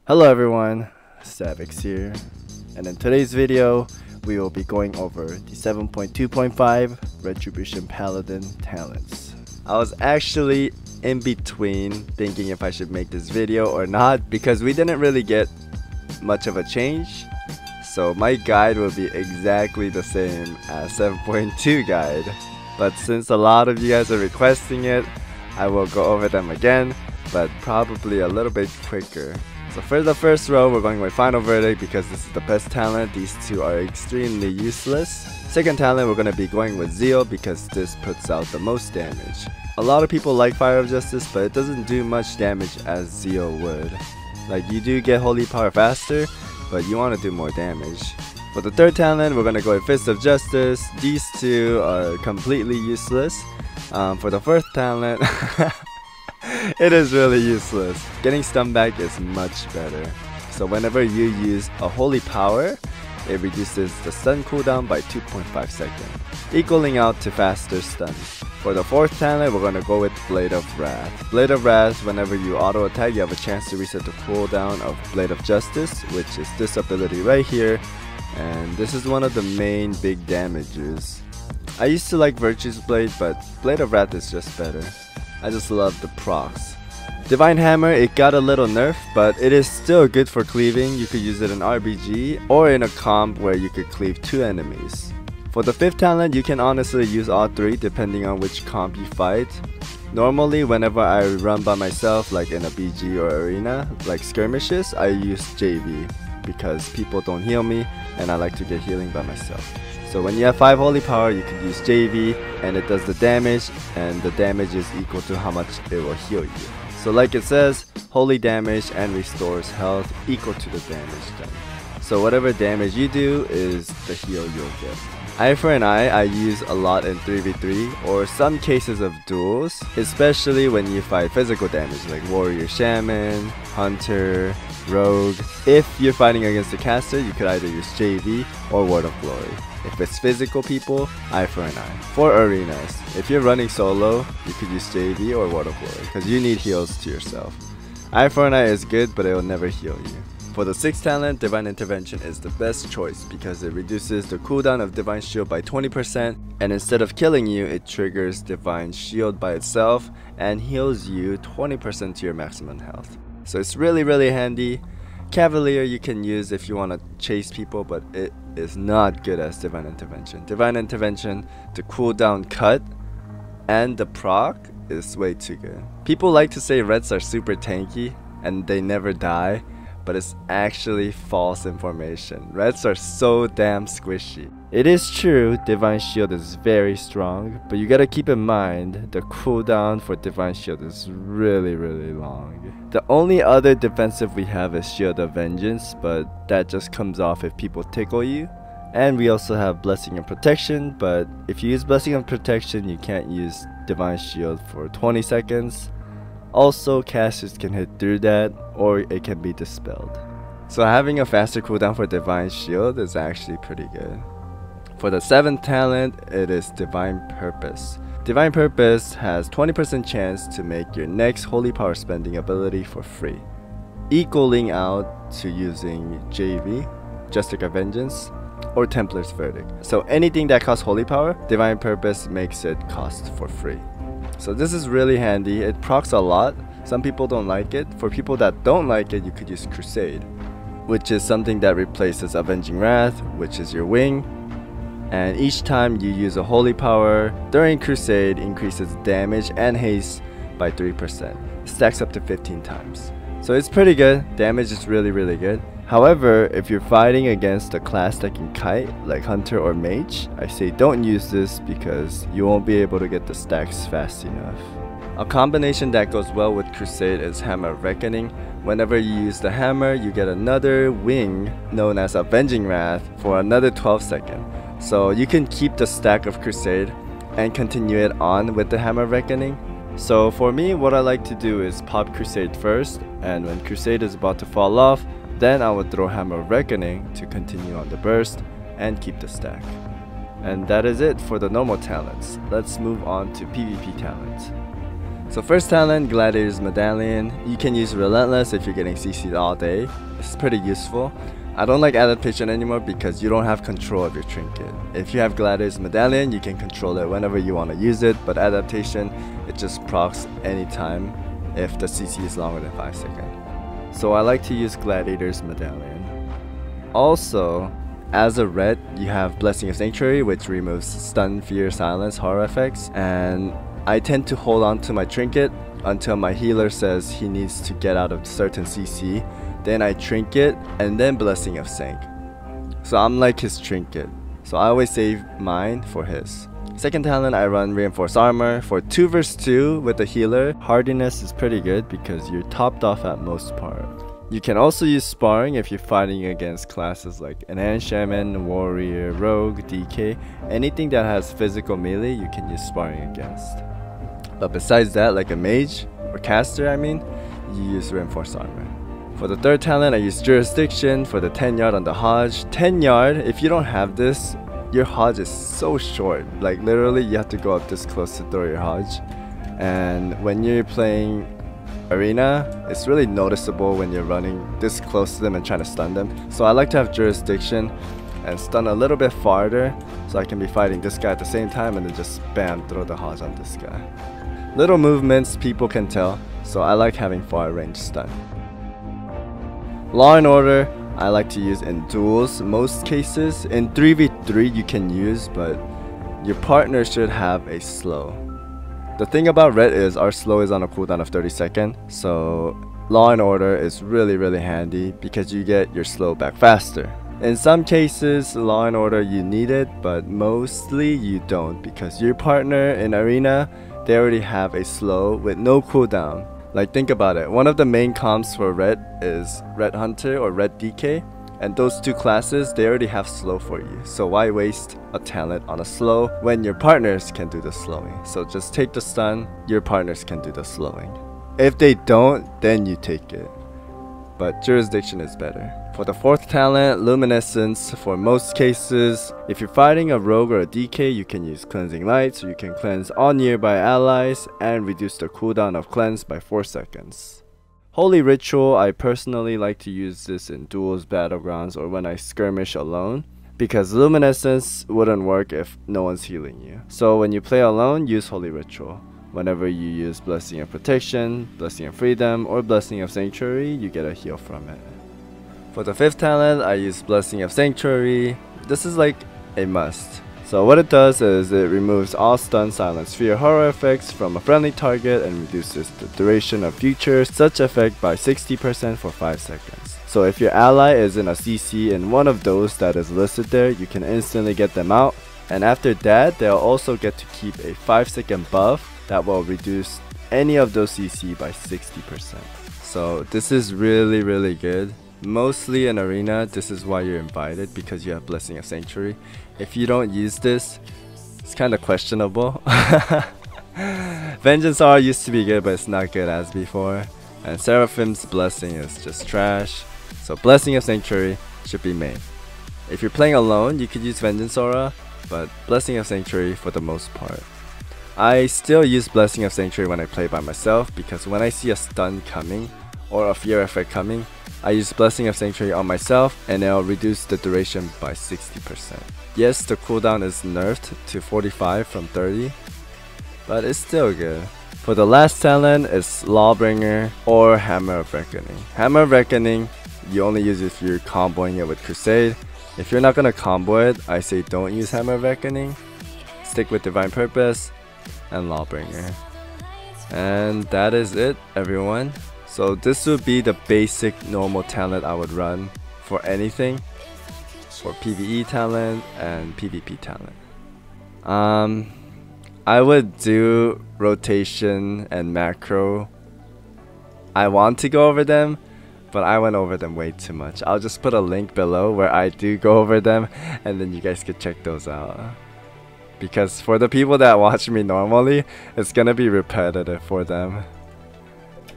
Hello everyone, Savix here, and in today's video we will be going over the 7.2.5 Retribution Paladin talents. I was actually in between thinking if I should make this video or not because we didn't really get much of a change, so my guide will be exactly the same as 7.2 guide, but since a lot of you guys are requesting it, I will go over them again, but probably a little bit quicker. So for the first row, we're going with Final Verdict because this is the best talent. These two are extremely useless. Second talent, we're going to be going with Zeal because this puts out the most damage. A lot of people like Fire of Justice, but it doesn't do much damage as Zeal would. Like, you do get Holy Power faster, but you want to do more damage. For the third talent, we're going to go with Fist of Justice. These two are completely useless. For the fourth talent, it is really useless. Getting stun back is much better. So whenever you use a holy power, it reduces the stun cooldown by 2.5 seconds, equaling out to faster stuns. For the fourth talent, we're gonna go with Blade of Wrath. Blade of Wrath, whenever you auto attack, you have a chance to reset the cooldown of Blade of Justice, which is this ability right here, and this is one of the main big damages. I used to like Virtue's Blade, but Blade of Wrath is just better. I just love the procs. Divine Hammer, it got a little nerf, but it is still good for cleaving. You could use it in RBG or in a comp where you could cleave 2 enemies. For the fifth talent, you can honestly use all 3 depending on which comp you fight. Normally, whenever I run by myself, like in a BG or arena, like skirmishes, I use JV because people don't heal me and I like to get healing by myself. So when you have 5 holy power, you can use JV and it does the damage, and the damage is equal to how much it will heal you. So like it says, holy damage and restores health equal to the damage done. So whatever damage you do is the heal you'll get. Eye for an eye I use a lot in 3v3 or some cases of duels, especially when you fight physical damage like warrior, shaman, hunter, rogue. If you're fighting against a caster, you could either use JV or Word of Glory. If it's physical people, eye for an eye. For arenas, if you're running solo, you could use JV or Word of Glory because you need heals to yourself. Eye for an eye is good, but it will never heal you. For the sixth talent, Divine Intervention is the best choice because it reduces the cooldown of Divine Shield by 20%, and instead of killing you, it triggers Divine Shield by itself and heals you 20% to your maximum health. So it's really handy. Cavalier you can use if you want to chase people, but it is not good as Divine Intervention. Divine Intervention, the cooldown cut and the proc is way too good. People like to say Rets are super tanky and they never die, but it's actually false information. Reds are so damn squishy. It is true, Divine Shield is very strong, but you gotta keep in mind the cooldown for Divine Shield is really long. The only other defensive we have is Shield of Vengeance, but that just comes off if people tickle you. And we also have Blessing and Protection, but if you use Blessing and Protection, you can't use Divine Shield for 20 seconds. Also, casters can hit through that, or it can be dispelled. So having a faster cooldown for Divine Shield is actually pretty good. For the seventh talent, it is Divine Purpose. Divine Purpose has 20% chance to make your next holy power spending ability for free, equaling out to using JV, Justic Vengeance, or Templar's Verdict. So anything that costs holy power, Divine Purpose makes it cost for free. So this is really handy. It procs a lot. Some people don't like it. For people that don't like it, you could use Crusade, which is something that replaces Avenging Wrath, which is your wing. And each time you use a holy power during Crusade, increases damage and haste by 3%. It stacks up to 15 times. So it's pretty good. Damage is really good. However, if you're fighting against a class that can kite, like Hunter or Mage, I say don't use this because you won't be able to get the stacks fast enough. A combination that goes well with Crusade is Hammer of Reckoning. Whenever you use the hammer, you get another wing known as Avenging Wrath for another 12 seconds. So you can keep the stack of Crusade and continue it on with the Hammer of Reckoning. So for me, what I like to do is pop Crusade first, and when Crusade is about to fall off, then I would throw Hammer of Reckoning to continue on the burst and keep the stack. And that is it for the normal talents. Let's move on to PvP talents. So first talent, Gladiator's Medallion. You can use Relentless if you're getting CC'd all day. It's pretty useful. I don't like Adaptation anymore because you don't have control of your trinket. If you have Gladiator's Medallion, you can control it whenever you want to use it, but Adaptation, it just procs anytime if the CC is longer than 5 seconds. So I like to use Gladiator's Medallion. Also, as a ret, you have Blessing of Sanctuary, which removes stun, fear, silence, horror effects, and I tend to hold on to my trinket until my healer says he needs to get out of certain CC. Then I trinket and then Blessing of Sank. So I'm like his trinket. So I always save mine for his. Second talent, I run Reinforced Armor. For 2 vs 2 with the healer, hardiness is pretty good because you're topped off at most part. You can also use Sparring if you're fighting against classes like Enhanced Shaman, Warrior, Rogue, DK. Anything that has physical melee, you can use Sparring against. But besides that, like a mage, or caster you use Reinforced Armor. For the third talent, I use Jurisdiction for the 10 yard on the Hodge. 10 yard, if you don't have this, your Hodge is so short. Like literally, you have to go up this close to throw your Hodge. And when you're playing Arena, it's really noticeable when you're running this close to them and trying to stun them. So I like to have Jurisdiction and stun a little bit farther so I can be fighting this guy at the same time and then just bam, throw the Hodge on this guy. Little movements people can tell, so I like having far range stun. Law and Order, I like to use in duels most cases. In 3v3 you can use, but your partner should have a slow. The thing about Ret is our slow is on a cooldown of 30 seconds, so Law and Order is really handy because you get your slow back faster. In some cases, Law and Order you need it, but mostly you don't because your partner in Arena, they already have a slow with no cooldown. Like think about it, one of the main comps for Ret is Ret Hunter or Ret DK, and those two classes, they already have slow for you. So why waste a talent on a slow when your partners can do the slowing? So just take the stun, your partners can do the slowing. If they don't, then you take it. But Jurisdiction is better. For the fourth talent, Luminescence, for most cases, if you're fighting a rogue or a DK, you can use Cleansing Light, so you can cleanse all nearby allies and reduce the cooldown of cleanse by 4 seconds. Holy Ritual, I personally like to use this in duels, battlegrounds, or when I skirmish alone, because Luminescence wouldn't work if no one's healing you. So when you play alone, use Holy Ritual. Whenever you use Blessing of Protection, Blessing of Freedom, or Blessing of Sanctuary, you get a heal from it. For the fifth talent, I use Blessing of Sanctuary. This is like a must. So what it does is it removes all stun, silence, fear, horror effects from a friendly target and reduces the duration of future such effect by 60% for 5 seconds. So if your ally is in a CC in one of those that is listed there, you can instantly get them out. And after that, they'll also get to keep a 5-second buff that will reduce any of those CC by 60%. So this is really good. Mostly in Arena, this is why you're invited, because you have Blessing of Sanctuary. If you don't use this, it's kind of questionable. Vengeance R used to be good, but it's not good as before. And Seraphim's Blessing is just trash. So Blessing of Sanctuary should be main. If you're playing alone, you could use Vengeance Aura, but Blessing of Sanctuary for the most part. I still use Blessing of Sanctuary when I play by myself, because when I see a stun coming or a fear effect coming, I use Blessing of Sanctuary on myself and it'll reduce the duration by 60%. Yes, the cooldown is nerfed to 45 from 30, but it's still good. For the last talent, it's Lawbringer or Hammer of Reckoning. Hammer of Reckoning, you only use it if you're comboing it with Crusade. If you're not gonna combo it, I say don't use Hammer of Reckoning. Stick with Divine Purpose and Lawbringer. And that is it, everyone. So this would be the basic normal talent I would run for anything, for PvE talent and PvP talent. I would do rotation and macro. I want to go over them, but I went over them way too much. I'll just put a link below where I do go over them, and then you guys could check those out. Because for the people that watch me normally, it's gonna be repetitive for them.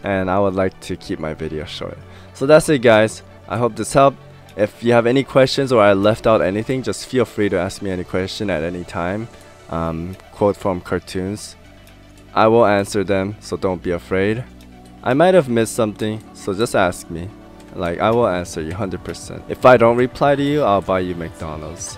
And I would like to keep my video short. So that's it, guys. I hope this helped. If you have any questions or I left out anything, just feel free to ask me any question at any time. Quote from cartoons. I will answer them, so don't be afraid. I might have missed something, so just ask me. Like, I will answer you 100%. If I don't reply to you, I'll buy you McDonald's.